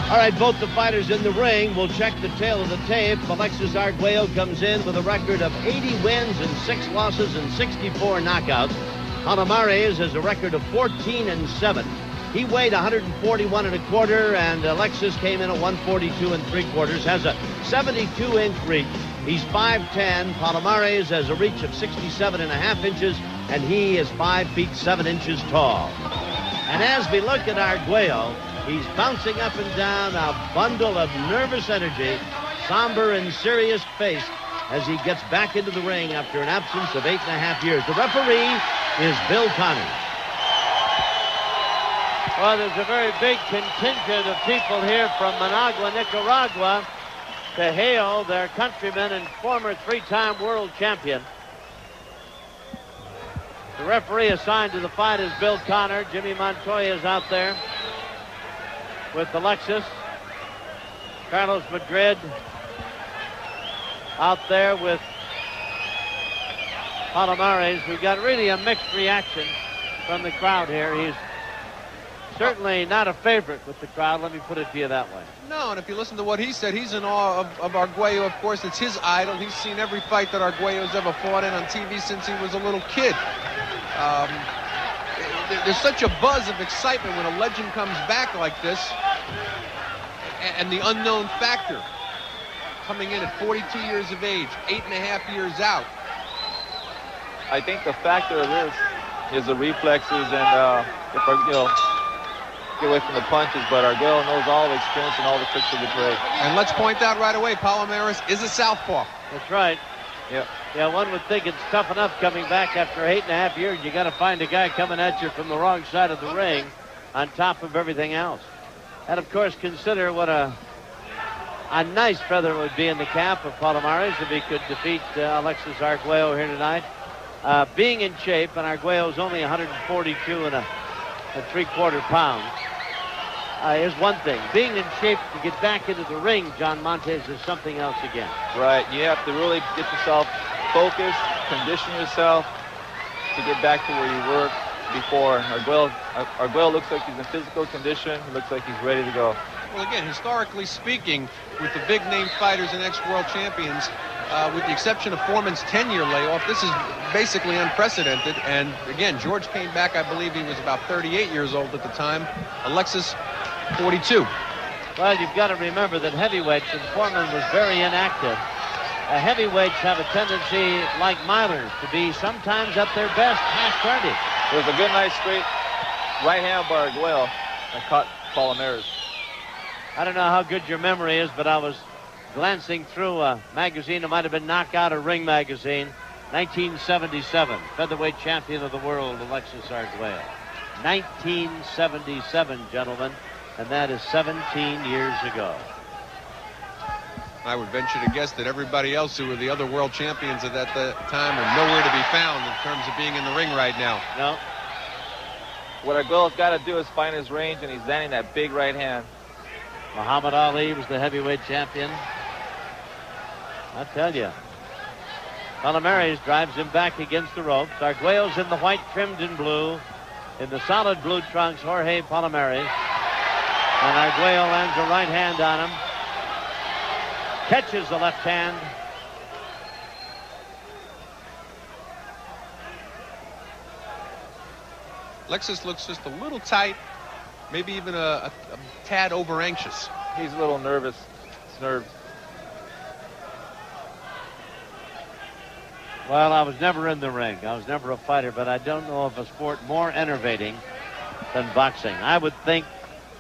All right, both the fighters in the ring. We'll check the tail of the tape. Alexis Arguello comes in with a record of 80 wins and 6 losses and 64 knockouts. Palomares has a record of 14-7. He weighed 141 1/4, and Alexis came in at 142 3/4. Has a 72-inch reach. He's 5'10". Palomares has a reach of 67.5 inches, and he is 5 feet 7 inches tall. And as we look at Arguello, he's bouncing up and down, a bundle of nervous energy, somber and serious face as he gets back into the ring after an absence of 8.5 years. The referee is Bill Connie. Well, there's a very big contingent of people here from Managua, Nicaragua, to hail their countryman and former 3-time world champion. The referee assigned to the fight is Bill Connor. Jimmy Montoya is out there with Alexis. Carlos Madrid out there with Palomares. We've got really a mixed reaction from the crowd here. He's certainly not a favorite with the crowd. Let me put it to you that way. No, and if you listen to what he said, he's in awe of Arguello. Of course, it's his idol. He's seen every fight that Arguello's ever fought in on TV since he was a little kid. There's such a buzz of excitement when a legend comes back like this, and the unknown factor coming in at 42 years of age, 8.5 years out. I think the factor of this is the reflexes and get away from the punches, but Arguello knows all the experience and all the tricks of the trade. And let's point out right away, Palomares is a southpaw. That's right. Yeah, one would think it's tough enough coming back after 8.5 years. You got to find a guy coming at you from the wrong side of the ring on top of everything else. And, of course, consider what a nice feather would be in the cap of Palomares if he could defeat Alexis Arguello here tonight. Being in shape, and Arguello's only 142 3/4 pounds, is one thing. Being in shape to get back into the ring, John Montes, is something else again. Right. You have to really get yourself focused, condition yourself to get back to where you were before. Arguello looks like he's in physical condition. He looks like he's ready to go. Well, again, historically speaking, with the big-name fighters and ex-world champions, with the exception of Foreman's 10-year layoff, this is basically unprecedented. And, again, George came back, I believe he was about 38 years old at the time. Alexis, 42. Well, you've got to remember that heavyweights, and Foreman was very inactive, heavyweights have a tendency, like milers, to be sometimes at their best half-guarded. It was a good, nice, straight right hand by Arguello that caught Palomares. I don't know how good your memory is, but I was glancing through a magazine. It might have been Knockout or Ring magazine. 1977, featherweight champion of the world, Alexis Arguello. 1977, gentlemen, and that is 17 years ago. I would venture to guess that everybody else who were the other world champions at that time are nowhere to be found in terms of being in the ring right now. No. What Arguello's got to do is find his range, and he's landing that big right hand. Muhammad Ali was the heavyweight champion. I tell you. Palomares drives him back against the ropes. Arguello's in the white trimmed in blue. In the solid blue trunks, Jorge Palomares. And Arguello lands a right hand on him. Catches the left hand. Alexis looks just a little tight, maybe even a tad over anxious. He's a little nervous. His nerves. Well, I was never in the ring. I was never a fighter, but I don't know of a sport more enervating than boxing. I would think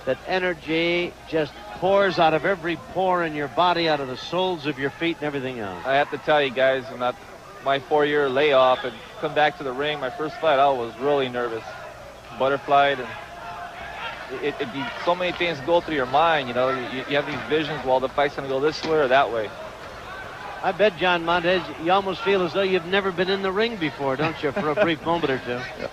that energy just pours out of every pore in your body, out of the soles of your feet and everything else. I have to tell you guys, when my 4-year layoff and come back to the ring, my first fight, I was really nervous. Butterflied, and it'd be so many things go through your mind, you know. You have these visions, well, the fight's going to go this way or that way. I bet, John Montes, you almost feel as though you've never been in the ring before, don't you, for a brief moment or two? Yep.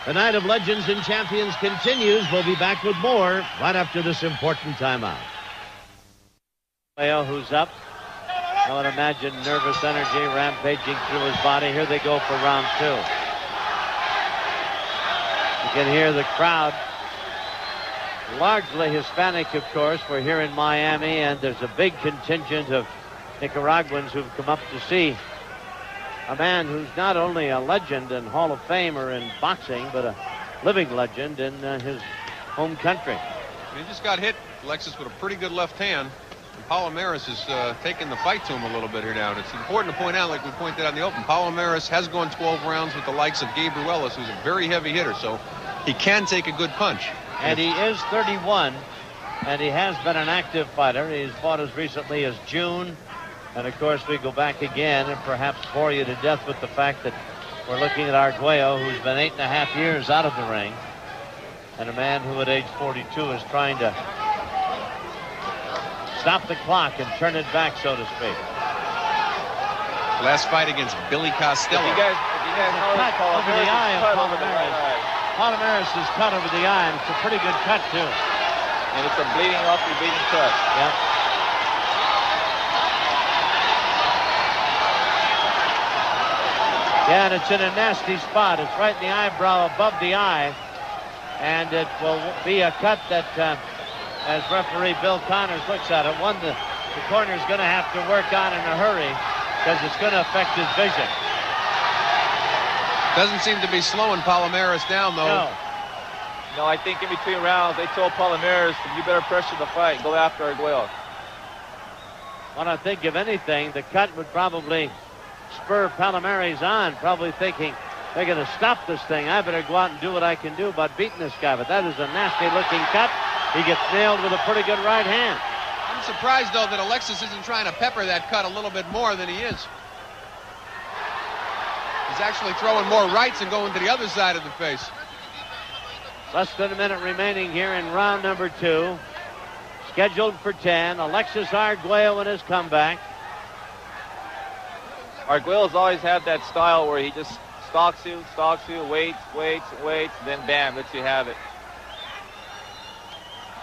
The night of legends and champions continues. We'll be back with more right after this important timeout. Leo, who's up? I would imagine nervous energy rampaging through his body. Here they go for round 2. You can hear the crowd largely Hispanic, of course. We're here in Miami, and there's a big contingent of Nicaraguans who've come up to see a man who's not only a legend and Hall of Famer in boxing, but a living legend in his home country. He just got hit, Alexis, with a pretty good left hand. And Palomares is taking the fight to him a little bit here now. And it's important to point out, like we pointed out in the open, Palomares has gone 12 rounds with the likes of Arguello, who's a very heavy hitter, so he can take a good punch. And he is 31, and he has been an active fighter. He's fought as recently as June. And, of course, we go back again and perhaps bore you to death with the fact that we're looking at Arguello, who's been 8.5 years out of the ring, and a man who at age 42 is trying to stop the clock and turn it back, so to speak. Last fight against Billy Costello. If you guys know cut over the eye of over the right eye. Palomares is cut over the eye, and it's a pretty good cut, too. And it's a bleeding cut. Yep. Yeah, and it's in a nasty spot. It's right in the eyebrow above the eye. And it will be a cut that, as referee Bill Connors looks at it, one the corner's going to have to work on in a hurry because it's going to affect his vision. Doesn't seem to be slowing Palomares down, though. No, I think in between rounds, they told Palomares, you better pressure the fight. Go after Arguello. When I think of anything, the cut would probably spur Palomares on, probably thinking, they're going to stop this thing. I better go out and do what I can do about beating this guy. But that is a nasty-looking cut. He gets nailed with a pretty good right hand. I'm surprised, though, that Alexis isn't trying to pepper that cut a little bit more than he is. He's actually throwing more rights and going to the other side of the face. Less than a minute remaining here in round number 2. Scheduled for 10. Alexis Arguello in his comeback. Arguello's always had that style where he just stalks you, waits, then bam, lets you have it.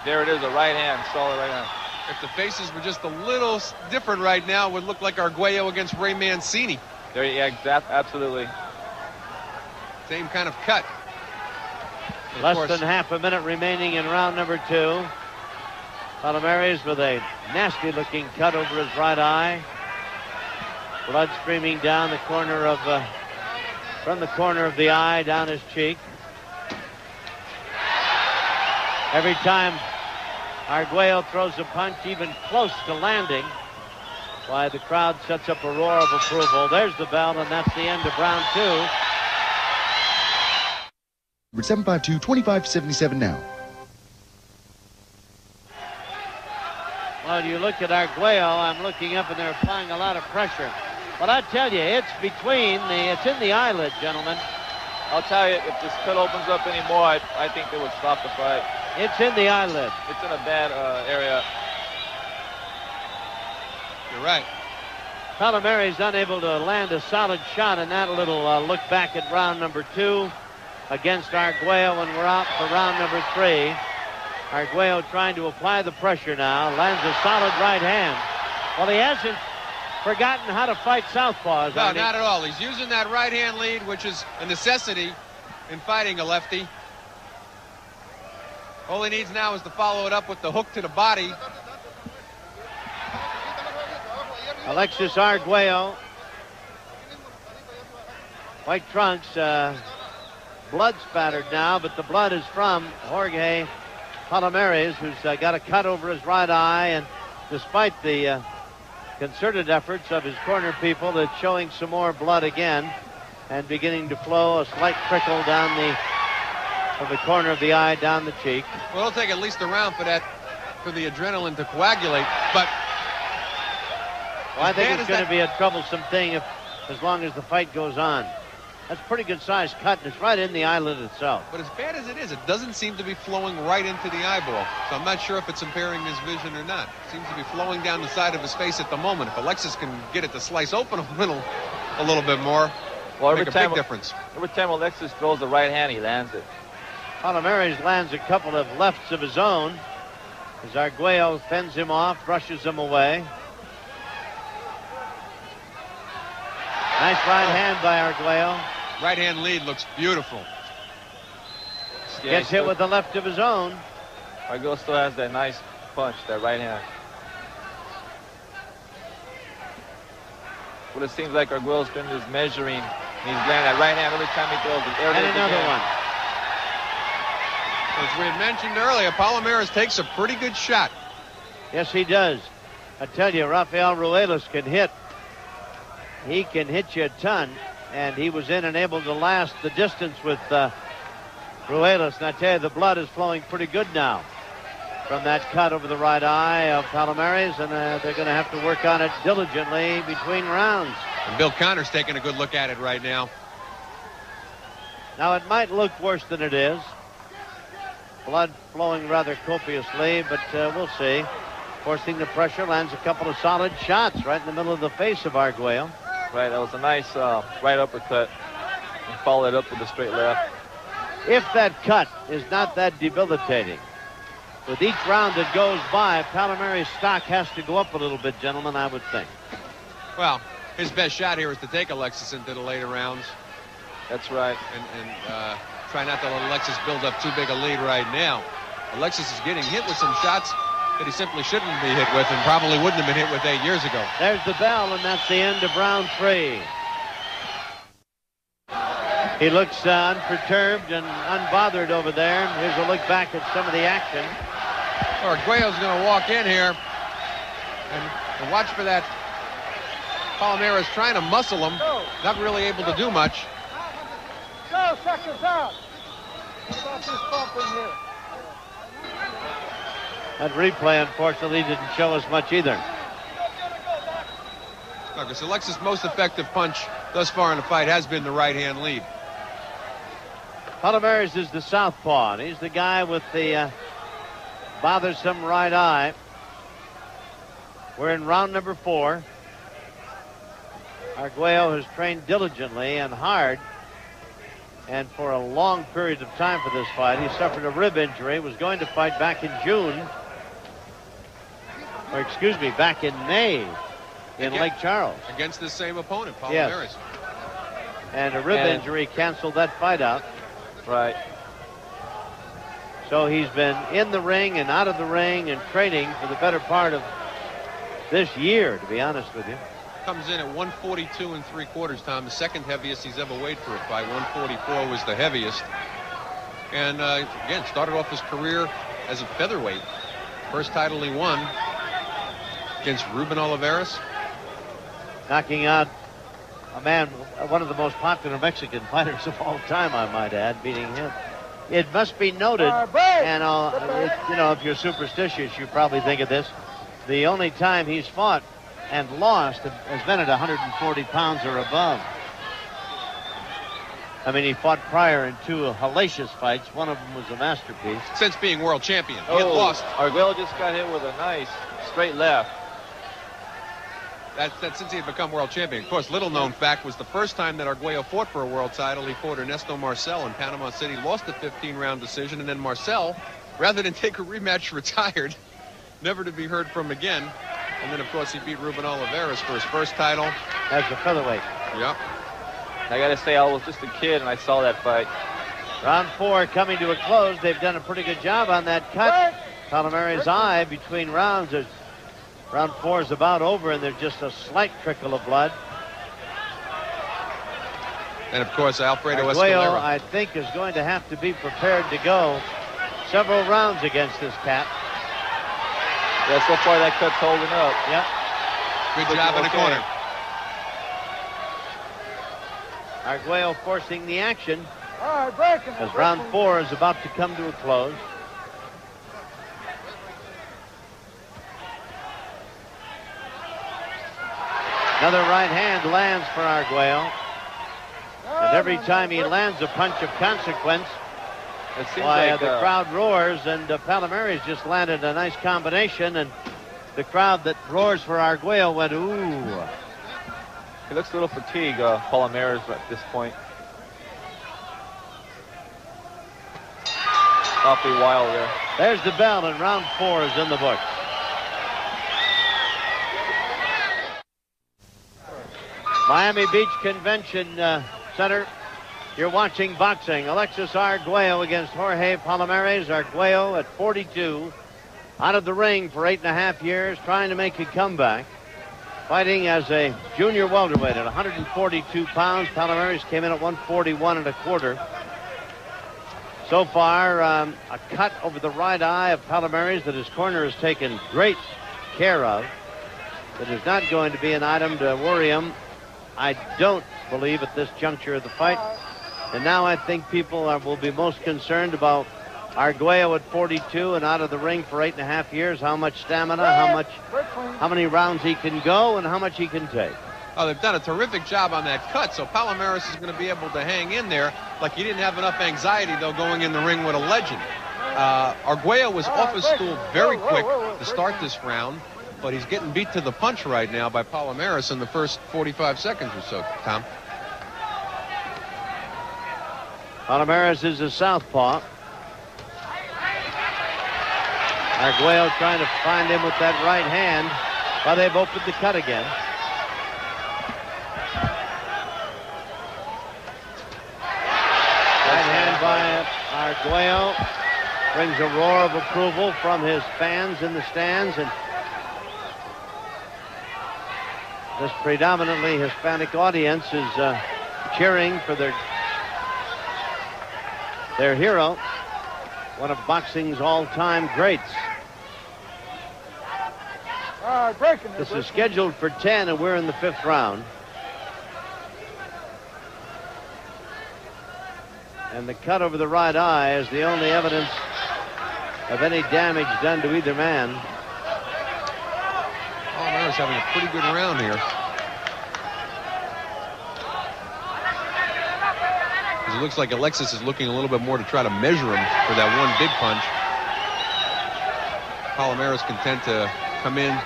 There it is, a right hand, solid right hand. If the faces were just a little different right now, it would look like Arguello against Ray Mancini. There, yeah, absolutely. Same kind of cut. Less than half a minute remaining in round number 2. Palomares with a nasty-looking cut over his right eye. Blood streaming down the corner of, from the corner of the eye down his cheek. Every time Arguello throws a punch even close to landing, why the crowd sets up a roar of approval. There's the bell, and that's the end of round 2. 752-2577 now. Well, you look at Arguello, I'm looking up, and they're applying a lot of pressure. But I tell you, it's it's in the eyelid, gentlemen. I'll tell you, if this cut opens up anymore, I think they would stop the fight. It's in the eyelid. It's in a bad area. You're right. Palomares unable to land a solid shot in that little look back at round number 2 against Arguello, and we're out for round number 3. Arguello trying to apply the pressure now. Lands a solid right hand. Well, he hasn't forgotten how to fight southpaws. No, not at all. He's using that right hand lead, which is a necessity in fighting a lefty. All he needs now is to follow it up with the hook to the body. Alexis Arguello. White trunks, blood spattered now, but the blood is from Jorge Palomares, who's got a cut over his right eye, and despite the concerted efforts of his corner people, it's showing some more blood again and beginning to flow, a slight trickle down from the corner of the eye down the cheek. Well, it'll take at least a round for the adrenaline to coagulate, but well, I think it's going to be a troublesome thing as long as the fight goes on. That's a pretty good sized cut, and it's right in the eyelid itself. But as bad as it is, it doesn't seem to be flowing right into the eyeball. So I'm not sure if it's impairing his vision or not. It seems to be flowing down the side of his face at the moment. If Alexis can get it to slice open a little bit more, well, make a big difference. Every time Alexis throws the right hand, he lands it. Palomares lands a couple of lefts of his own as Arguello fends him off, brushes him away. Nice right hand by Arguello. Right hand lead looks beautiful. Gets hit with the left of his own. Arguello still has that nice punch, that right hand. But it seems like Arguello's been just measuring, and he's landing that right hand every time he throws it. And another one. As we had mentioned earlier, Palomares takes a pretty good shot. Yes, he does. I tell you, Rafael Ruelas can hit. He can hit you a ton, and he was in and able to last the distance with Ruelas. And I tell you, the blood is flowing pretty good now from that cut over the right eye of Palomares, and they're going to have to work on it diligently between rounds. And Bill Connor's taking a good look at it right now. Now, it might look worse than it is. Blood flowing rather copiously, but we'll see. Forcing the pressure, lands a couple of solid shots right in the middle of the face of Arguello. Right, that was a nice right uppercut, and followed it up with a straight left. If that cut is not that debilitating, with each round that goes by, Palomares' stock has to go up a little bit, gentlemen, I would think. Well, his best shot here is to take Alexis into the later rounds. That's right. And try not to let Alexis build up too big a lead right now. Alexis is getting hit with some shots that he simply shouldn't be hit with, and probably wouldn't have been hit with 8 years ago. There's the bell, and that's the end of round 3. He looks unperturbed and unbothered over there. Here's a look back at some of the action. Arguello's going to walk in here and watch for that. Palomares trying to muscle him, not really able to do much. Go, seconds out. Stop this bump in here. That replay, unfortunately, didn't show us much either. Because Alexis' most effective punch thus far in the fight has been the right-hand lead. Palomares is the southpaw, and he's the guy with the bothersome right eye. We're in round number 4. Arguello has trained diligently and hard, and for a long period of time for this fight. He suffered a rib injury, was going to fight back in June, or excuse me, back in May in Lake Charles. Against this same opponent, Palomares. Yes. And a rib injury canceled that fight out. Right. So he's been in the ring and out of the ring and training for the better part of this year, to be honest with you. Comes in at 142 3/4, Tom, the second heaviest he's ever weighed for a fight. 144 was the heaviest. And again, started off his career as a featherweight. First title he won against Ruben Olivares. Knocking out a man, one of the most popular Mexican fighters of all time, I might add, beating him. It must be noted, and you know, if you're superstitious, you probably think of this. The only time he's fought and lost has been at 140 pounds or above. I mean, he fought prior in 2 hellacious fights. One of them was a masterpiece. Since being world champion, he had lost. Arguello just got hit with a nice straight left. That's since he had become world champion. Of course, little known fact was the first time that Arguello fought for a world title, he fought Ernesto Marcel in Panama City, lost a 15-round decision, and then Marcel, rather than take a rematch, retired, never to be heard from again. And then, of course, he beat Ruben Olivares for his first title. As a featherweight. Yep. I got to say, I was just a kid, and I saw that fight. Round 4 coming to a close. They've done a pretty good job on that cut. Palomares' eye between rounds. Round 4 is about over, and there's just a slight trickle of blood. And, of course, Alfredo Arguello, Escalera. I think, is going to have to be prepared to go several rounds against this cat. Yeah, so far that cut's holding up. Yep. Good job in the corner. Arguello forcing the action All right, break him. as round 4 is about to come to a close. Another right hand lands for Arguello. And every time he lands a punch of consequence, It seems why, like the crowd roars, and Palomares just landed a nice combination, and the crowd that roars for Arguello went, ooh. he looks a little fatigued, Palomares, at this point. Awfully wild there. There's the bell, and round 4 is in the books. Miami Beach Convention Center You're watching boxing. Alexis Arguello against Jorge Palomares. Arguello at 42. Out of the ring for 8.5 years, trying to make a comeback. Fighting as a junior welterweight at 142 pounds. Palomares came in at 141 1/4. So far, a cut over the right eye of Palomares that his corner has taken great care of. It is not going to be an item to worry him, I don't believe, at this juncture of the fight. And now I think people will be most concerned about Arguello at 42 and out of the ring for 8.5 years. How much stamina, how many rounds he can go, and how much he can take. Oh, they've done a terrific job on that cut, so Palomares is going to be able to hang in there. Like he didn't have enough anxiety, though, going in the ring with a legend. Arguello was off his stool very quick to start this round, but he's getting beat to the punch right now by Palomares in the first 45 seconds or so, Tom. Palomares is a southpaw. Arguello trying to find him with that right hand, but they've opened the cut again. Right hand by Arguello brings a roar of approval from his fans in the stands, and this predominantly Hispanic audience is cheering for their hero, one of boxing's all-time greats. This is scheduled for 10, and we're in the 5th round. And the cut over the right eye is the only evidence of any damage done to either man. Palomares having a pretty good round here. It looks like Alexis is looking a little bit more to try to measure him for that one big punch. Palomares content to come in,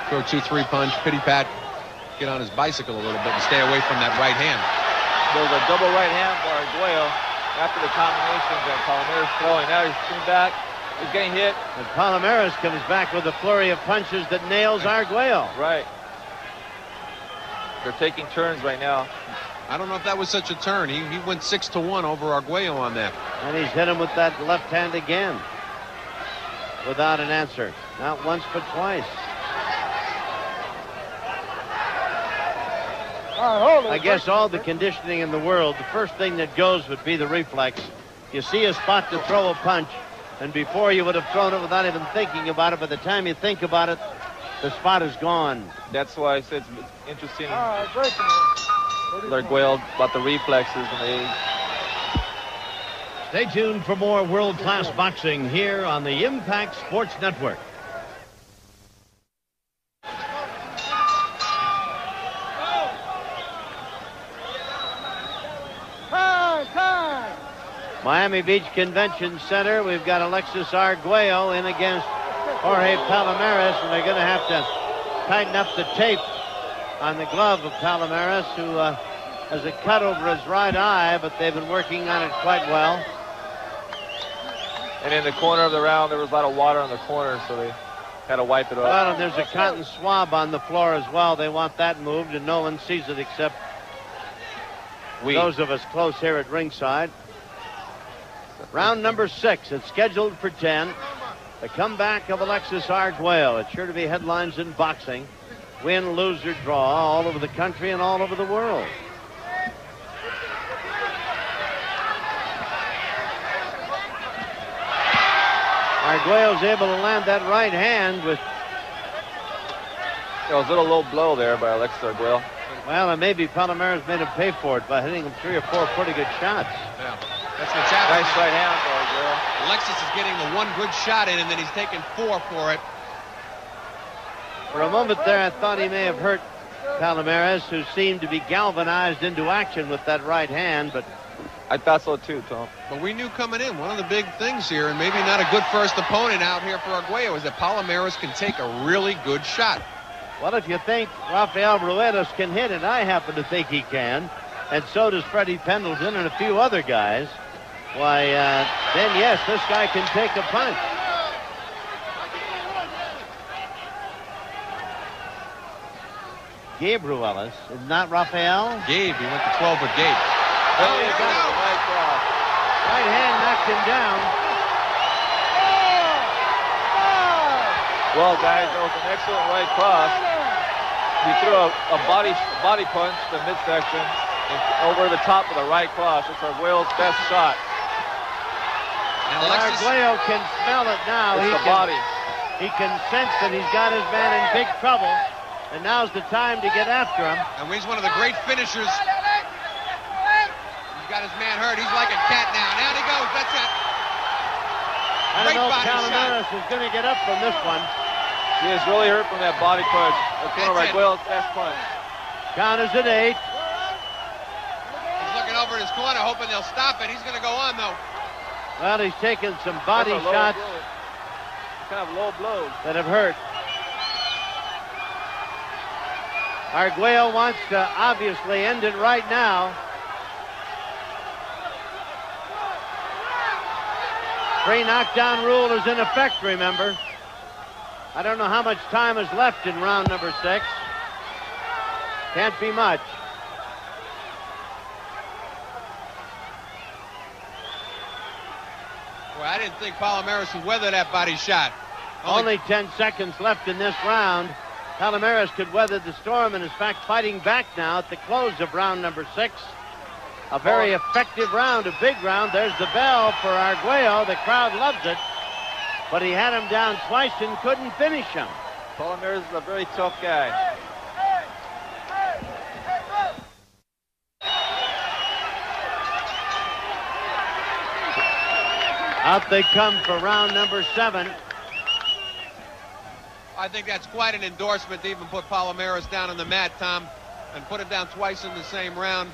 throw 2-3 punch, pity pat, get on his bicycle a little bit and stay away from that right hand. There was a double right hand for Arguello after the combinations that Palomares throwing. Now he's coming back, he's getting hit. And Palomares comes back with a flurry of punches that nails Arguello. Right. They're taking turns right now. I don't know if that was such a turn. He went 6-1 over Arguello on that. And he's hit him with that left hand again. Without an answer. Not once, but twice. I guess all the conditioning in the world, the first thing that goes would be the reflex. You see a spot to throw a punch, and before you would have thrown it without even thinking about it, by the time you think about it, the spot is gone. That's why I said it's interesting. Arguello about the reflexes and the age. Stay tuned for more world-class boxing here on the Impact Sports Network. Miami Beach Convention Center, we've got Alexis Arguello in against Jorge Palomares, and they're going to have to tighten up the tape on the glove of Palomares, who has a cut over his right eye, but they've been working on it quite well. And in the corner of the round, there was a lot of water on the corner, so they had to wipe it off. Well, and there's a cotton swab on the floor as well. They want that moved, and no one sees it except those of us close here at ringside. Round number 6. It's scheduled for 10. The comeback of Alexis Arguello. It's sure to be headlines in boxing. Win, lose, or draw all over the country and all over the world. Arguello's able to land that right hand with... It was a little low blow there by Alexis Arguello. Well, and maybe Palomares made him pay for it by hitting him 3 or 4 pretty good shots. Yeah, that's what's happening. Nice right hand for Arguello. Alexis is getting the one good shot in, and then he's taking 4 for it. For a moment there, I thought he may have hurt Palomares, who seemed to be galvanized into action with that right hand, but... I thought so too, Tom. But we knew coming in, one of the big things here, and maybe not a good first opponent out here for Arguello, is that Palomares can take a really good shot. Well, if you think Rafael Ruedas can hit it, I happen to think he can. And so does Freddie Pendleton and a few other guys. Why, then yes, this guy can take a punch. Gabe Ruelas, not Rafael? Gabe, he went to 12 with Gabe. Oh, he got it. Right cross. Right hand knocked him down. Well, guys, that was an excellent right cross. He threw a body punch to the midsection and over the top of the right cross. It's Arguello's best shot. And Arguello can smell it now. It's the body. He can sense that he's got his man in big trouble, and now's the time to get after him. And he's one of the great finishers. He's got his man hurt. He's like a cat now. Down he goes. That's it. I don't know if Palomares is going to get up from this one. He is really hurt from that body punch. That's one of Arguello's best punch. Count is at 8. He's looking over at his corner, hoping they'll stop it. He's going to go on, though. Well, he's taken some body shots. Kind of low blows that have hurt. Arguello wants to obviously end it right now. Free knockdown rule is in effect, remember. I don't know how much time is left in round number 6. Can't be much. Boy, I didn't think Palomares would weather that body shot. Only 10 seconds left in this round. Palomares could weather the storm and is, in fact, fighting back now at the close of round number 6. A very effective round, a big round. There's the bell for Arguello. The crowd loves it. But he had him down twice and couldn't finish him. Palomares is a very tough guy. Out they come for round number 7. I think that's quite an endorsement to even put Palomares down on the mat, Tom, and put him down twice in the same round.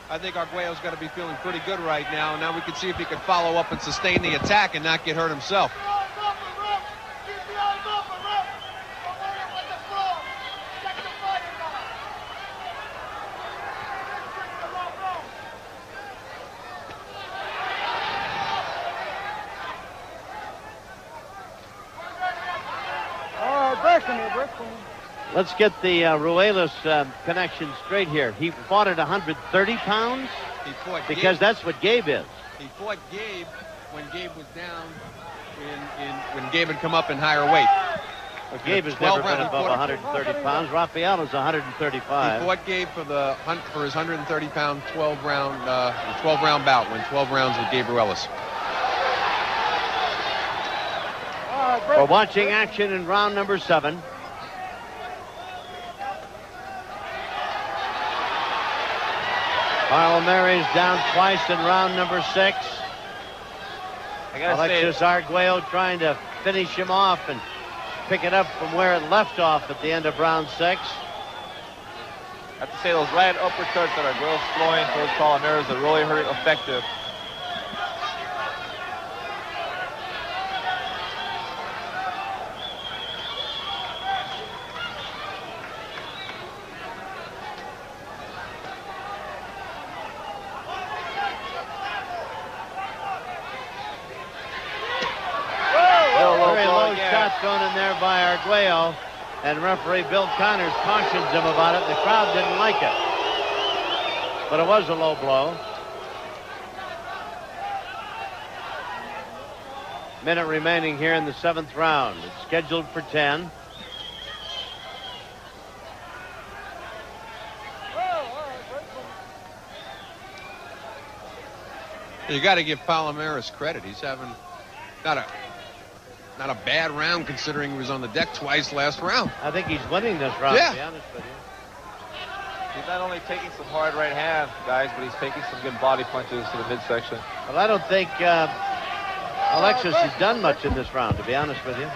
I think Arguello's got to be feeling pretty good right now. Now we can see if he can follow up and sustain the attack and not get hurt himself. Let's get the Ruelas connection straight here. He fought at 130 pounds? He fought because Gabe. That's what Gabe is. He fought Gabe when Gabe was down, when Gabe had come up in higher weight. Well, Gabe has never been above 130 pounds. Rafael is 135. He fought Gabe for his 130-pound 12-round bout, win 12 rounds with Gabe Ruelas. We're watching action in round number 7. Palomares down twice in round number 6. Alexis Arguello trying to finish him off and pick it up from where it left off at the end of round 6. I have to say those right uppercuts that Arguello's throwing towards Palomares are really very effective. Thrown in there by Arguello, and referee Bill Connors cautions him about it. The crowd didn't like it, but it was a low blow. Minute remaining here in the 7th round. It's scheduled for 10. You got to give Palomares credit. He's having not a bad round considering he was on the deck twice last round. I think he's winning this round, yeah. To be honest with you. He's not only taking some hard right hand, guys, but he's taking some good body punches to the midsection. Well, I don't think Alexis has done much in this round, to be honest with you.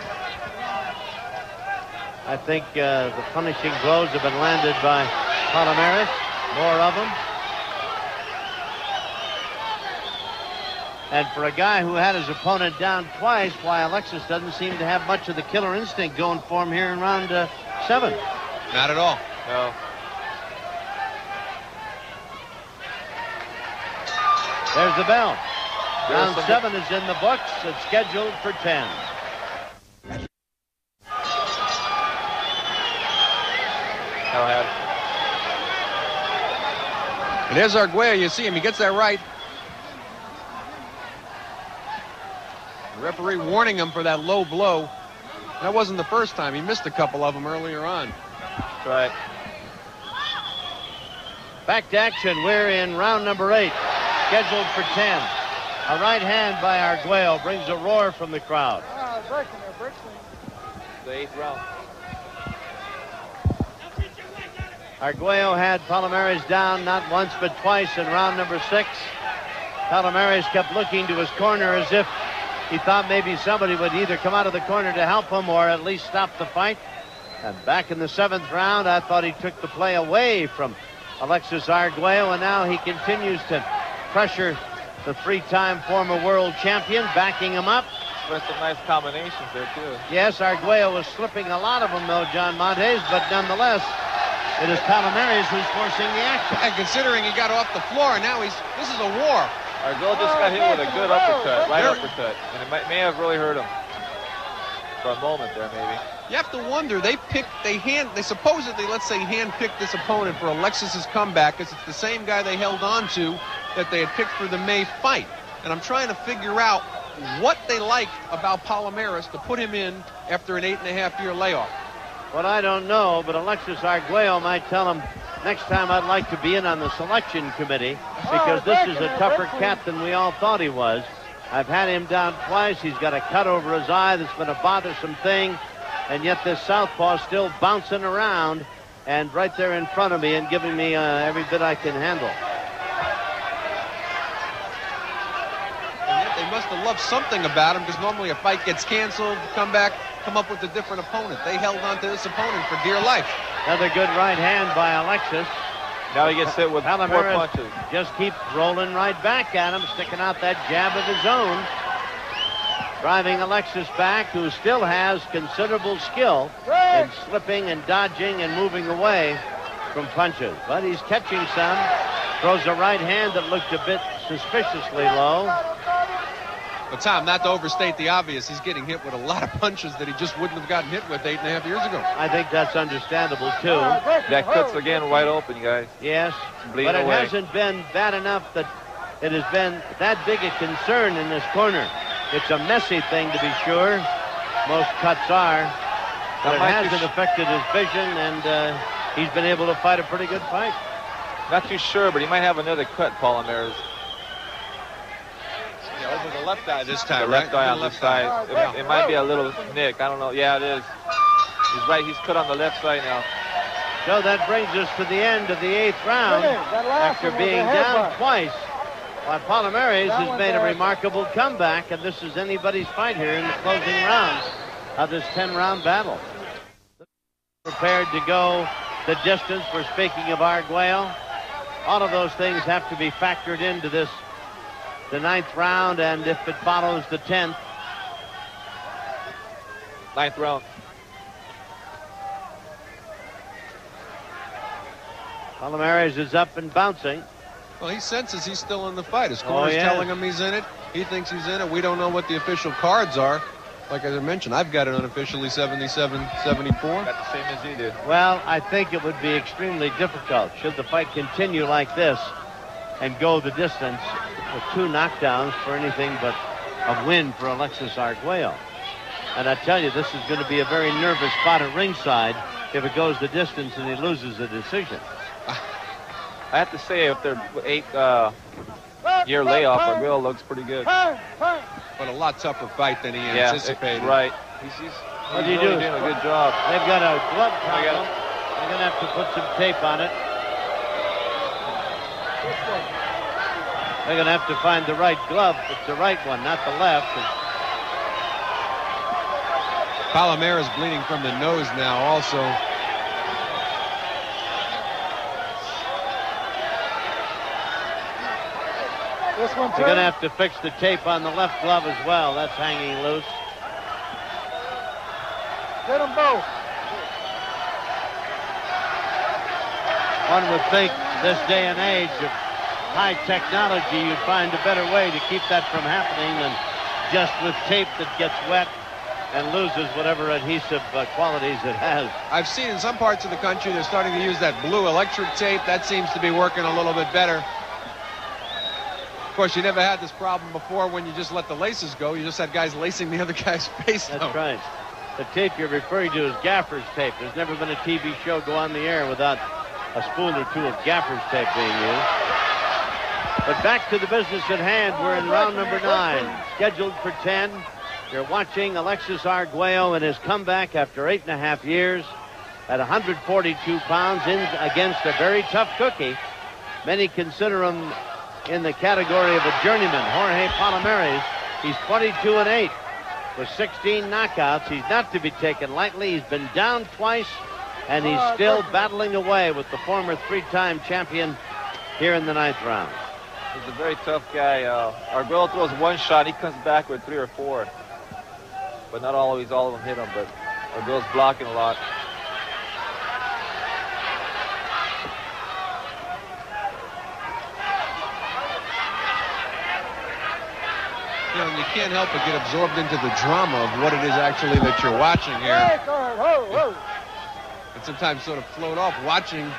I think the punishing blows have been landed by Palomares, more of them. And for a guy who had his opponent down twice, why Alexis doesn't seem to have much of the killer instinct going for him here in round 7. Not at all. No. There's the bell. Round 7 is in the books. It's scheduled for 10. And there's Arguello. You see him. He gets that right. The referee warning him for that low blow. That wasn't the first time. He missed a couple of them earlier on. That's right. Back to action. We're in round number 8, scheduled for 10. A right hand by Arguello brings a roar from the crowd. The 8th round. Arguello had Palomares down not once but twice in round number 6. Palomares kept looking to his corner as if he thought maybe somebody would either come out of the corner to help him or at least stop the fight. And back in the 7th round, I thought he took the play away from Alexis Arguello, and now he continues to pressure the 3-time former world champion, backing him up. There's some nice combinations there, too. Yes, Arguello was slipping a lot of them, though, John Montes, but nonetheless, it is Palomares who's forcing the action. And considering he got off the floor, now this is a war. Arguello just got hit with a good uppercut, right uppercut, and it may have really hurt him for a moment there, maybe. You have to wonder, they supposedly, let's say, hand-picked this opponent for Alexis's comeback, because it's the same guy they held on to that they had picked for the May fight. And I'm trying to figure out what they liked about Palomares to put him in after an 8.5-year layoff. Well, I don't know, but Alexis Arguello might tell him, next time I'd like to be in on the selection committee, because this is a tougher cat than we all thought he was. I've had him down twice. He's got a cut over his eye that's been a bothersome thing, and yet this southpaw still bouncing around and right there in front of me and giving me every bit I can handle. And yet they must have loved something about him, because normally a fight gets canceled, come up with a different opponent. They held on to this opponent for dear life. Another good right hand by Alexis. Now he gets hit with 4 punches. Just keeps rolling right back at him, sticking out that jab of his own. Driving Alexis back, who still has considerable skill in slipping and dodging and moving away from punches. But he's catching some. Throws a right hand that looked a bit suspiciously low. But Tom, not to overstate the obvious, he's getting hit with a lot of punches that he just wouldn't have gotten hit with 8.5 years ago. I think that's understandable, too. That cut's again wide open, guys. Yes, Bleeding but it away. hasn't been bad enough that it has been that big a concern in this corner. It's a messy thing, to be sure. Most cuts are. But it hasn't affected his vision, and he's been able to fight a pretty good fight. Not too sure, but he might have another cut, Palomares. Yeah, over the left eye this time, The left eye on the side. It might be a little nick. I don't know. Yeah, it is. He's right. He's cut on the left side now. So that brings us to the end of the 8th round. After being down twice, while Palomares has made a remarkable comeback, and this is anybody's fight here in the closing rounds of this 10-round battle. Prepared to go the distance. We're speaking of Arguello. All of those things have to be factored into this, the 9th round, and if it follows the 10th. 9th round. Palomares is up and bouncing. Well, he senses he's still in the fight. His corner's yes. telling him he's in it. He thinks he's in it. We don't know what the official cards are. Like I mentioned, I've got it unofficially 77-74. Got the same as he did. Well, I think it would be extremely difficult should the fight continue like this and go the distance with 2 knockdowns for anything but a win for Alexis Arguello. And I tell you, this is going to be a very nervous spot at ringside if it goes the distance and he loses the decision. I have to say, if their 8-year layoff, Arguello looks pretty good. But a lot tougher fight than he anticipated. Right. He's really doing a good job. They've got a glove problem. They're going to have to put some tape on it. They're going to have to find the right glove. It's the right one, not the left. Palomares bleeding from the nose now also. They're going to have to fix the tape on the left glove as well. That's hanging loose. Get them both. One would think this day and age of high technology, you'd find a better way to keep that from happening than just with tape that gets wet and loses whatever adhesive qualities it has. I've seen in some parts of the country they're starting to use that blue electric tape. That seems to be working a little bit better. Of course, you never had this problem before when you just let the laces go. You just had guys lacing the other guy's face. That's right. The tape you're referring to is gaffer's tape. There's never been a TV show go on the air without a spool or two of gaffer's tape being used. But back to the business at hand. We're in round number 9, scheduled for 10. You're watching Alexis Arguello in his comeback after 8.5 years at 142 pounds in against a very tough cookie. Many consider him in the category of a journeyman, Jorge Palomares. He's 22-8 with 16 knockouts. He's not to be taken lightly. He's been down twice, and he's still battling away with the former 3-time champion here in the 9th round. He's a very tough guy. Arguello throws one shot, he comes back with 3 or 4. But not always all of them hit him, but Arguello's blocking a lot. You know, you can't help but get absorbed into the drama of what it is actually that you're watching here. And sometimes sort of float off watching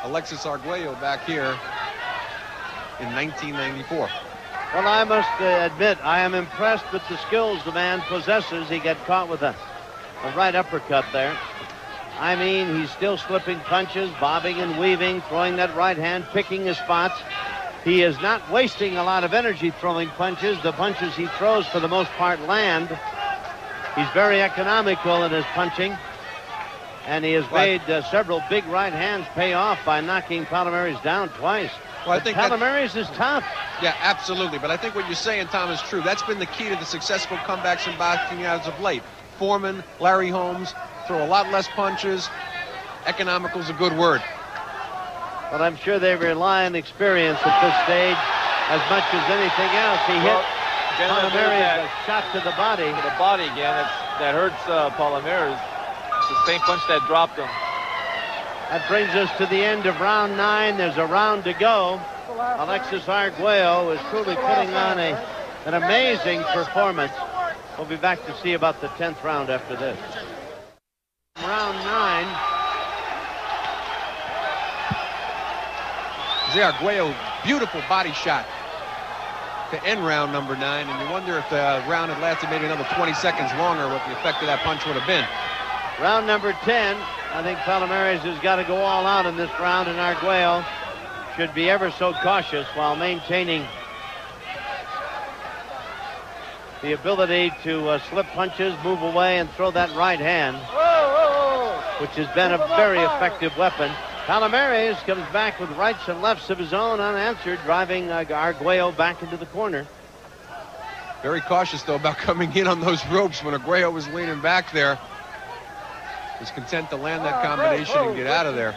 Alexis Arguello back here in 1994. Well, I must admit, I am impressed with the skills the man possesses. He got caught with a right uppercut there. I mean, he's still slipping punches, bobbing and weaving, throwing that right hand, picking his spots. He is not wasting a lot of energy throwing punches. The punches he throws, for the most part, land. He's very economical in his punching. And he has made several big right hands pay off by knocking Palomares down twice. Well, I think Palomares is tough. Yeah, absolutely. But I think what you're saying, Tom, is true. That's been the key to the successful comebacks in boxing as of late. Foreman, Larry Holmes throw a lot less punches. Economical's a good word. But I'm sure they rely on experience at this stage as much as anything else. He hit Palomares a shot to the body. To the body again. That hurts Palomares. It's the same punch that dropped him. That brings us to the end of round 9. There's a round to go. Alexis Arguello is truly putting on an amazing performance. We'll be back to see about the 10th round after this. Round 9. Arguello, beautiful body shot to end round number 9, and you wonder if the round had lasted maybe another 20 seconds longer, what the effect of that punch would have been. Round number 10. I think Palomares has got to go all out in this round, and Arguello should be ever so cautious while maintaining the ability to slip punches, move away, and throw that right hand, which has been a very effective weapon. Palomares comes back with rights and lefts of his own unanswered, driving Arguello back into the corner. Very cautious, though, about coming in on those ropes when Arguello was leaning back there. Was content to land that combination and get out of there.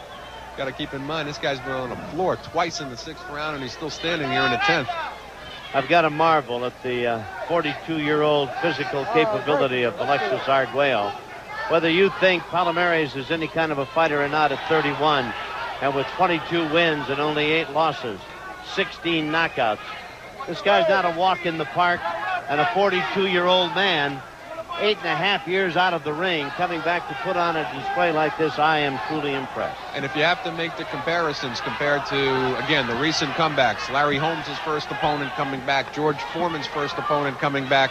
Got to keep in mind, this guy's been on the floor twice in the 6th round, and he's still standing here in the 10th. I've got to marvel at the 42-year-old physical capability of Alexis Arguello. Whether you think Palomares is any kind of a fighter or not at 31, and with 22 wins and only 8 losses, 16 knockouts, this guy's not a walk in the park, and a 42-year-old man, 8.5 years out of the ring, coming back to put on a display like this, I am truly impressed. And if you have to make the comparisons compared to, again, the recent comebacks, Larry Holmes' first opponent coming back, George Foreman's first opponent coming back,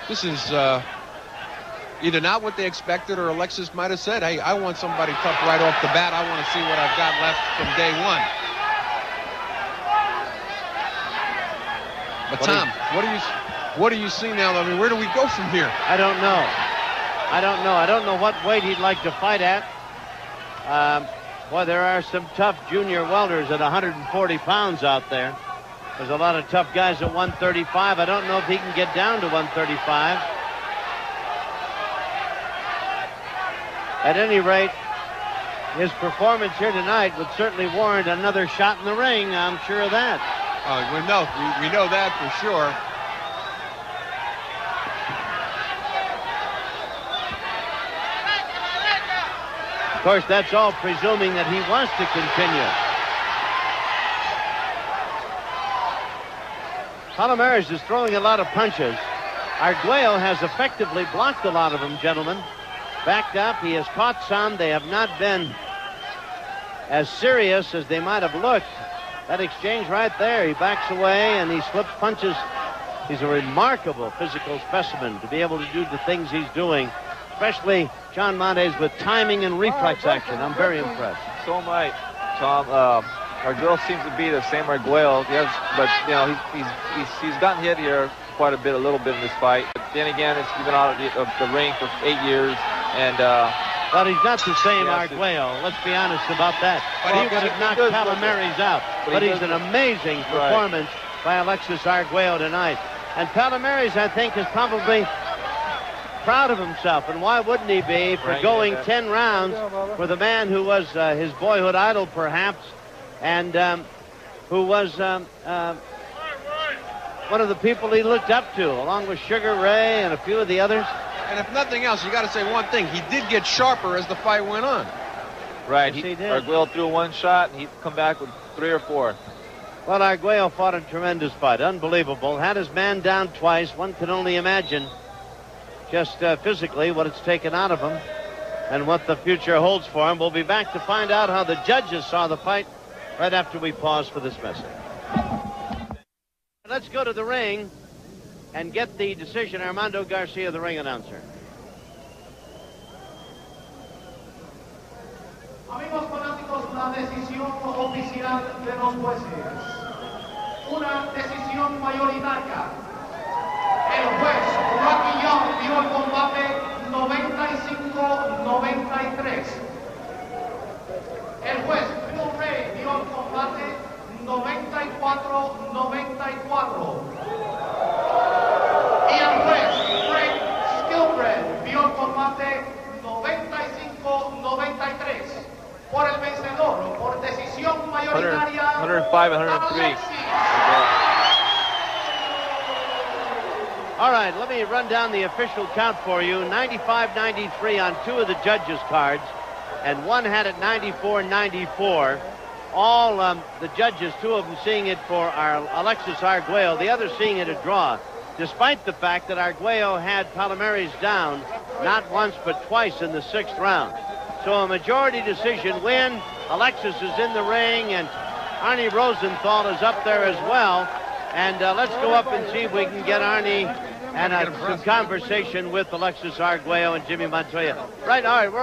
this is either not what they expected, or Alexis might have said, hey, I want somebody tough right off the bat. I want to see what I've got left from day one. But Tom, what do you see now? I mean, where do we go from here? I don't know. I don't know what weight he'd like to fight at. Boy, there are some tough junior welders at 140 pounds out there. There's a lot of tough guys at 135. I don't know if he can get down to 135. At any rate, his performance here tonight would certainly warrant another shot in the ring. I'm sure of that. We know that for sure. Of course, that's all presuming that he wants to continue. Palomares is throwing a lot of punches. Arguello has effectively blocked a lot of them, gentlemen. Backed up. He has caught some. They have not been as serious as they might have looked. That exchange right there. He backs away and he slips punches. He's a remarkable physical specimen to be able to do the things he's doing, especially John Montes with timing and reflex action. I'm very impressed. So am I, Tom. Arguello seems to be the same Arguello. But you know he's gotten hit here quite a little bit in this fight. But then again, he's been out of the ring for 8 years, and but he's not the same Arguello. Let's be honest about that. But he would have knocked Palomares out. But he's an amazing performance by Alexis Arguello tonight. And Palomares, I think, is probably proud of himself. And why wouldn't he be for going 10 rounds for the man who was his boyhood idol, perhaps, and who was one of the people he looked up to, along with Sugar Ray and a few of the others. And if nothing else, you got to say one thing. He did get sharper as the fight went on. Right. Yes, he did. Arguello threw one shot, and he'd come back with 3 or 4. Well, Arguello fought a tremendous fight. Unbelievable. Had his man down twice. One can only imagine just physically what it's taken out of him and what the future holds for him. We'll be back to find out how the judges saw the fight right after we pause for this message. Let's go to the ring and get the decision. Armando Garcia, the ring announcer. Amigos fanáticos, la decisión oficial de los jueces. Una decisión mayoritaria. El juez Arguello dio el combate 95-93. El juez Bill Ray dio el combate 94-94. Y el juez Frank Skilbred dio el combate 95-93. Por el vencedor, por decisión mayoritaria, 105-103. All right, let me run down the official count for you. 95-93 on 2 of the judges' cards, and one had it 94-94. All the judges, 2 of them seeing it for our Alexis Arguello, the other seeing it a draw, despite the fact that Arguello had Palomares down not once but twice in the 6th round. So a majority decision win. Alexis is in the ring, and Arnie Rosenthal is up there as well. And let's go up and see if we can get Arnie and some conversation with Alexis Arguello and Jimmy Montoya. Right, all right, we're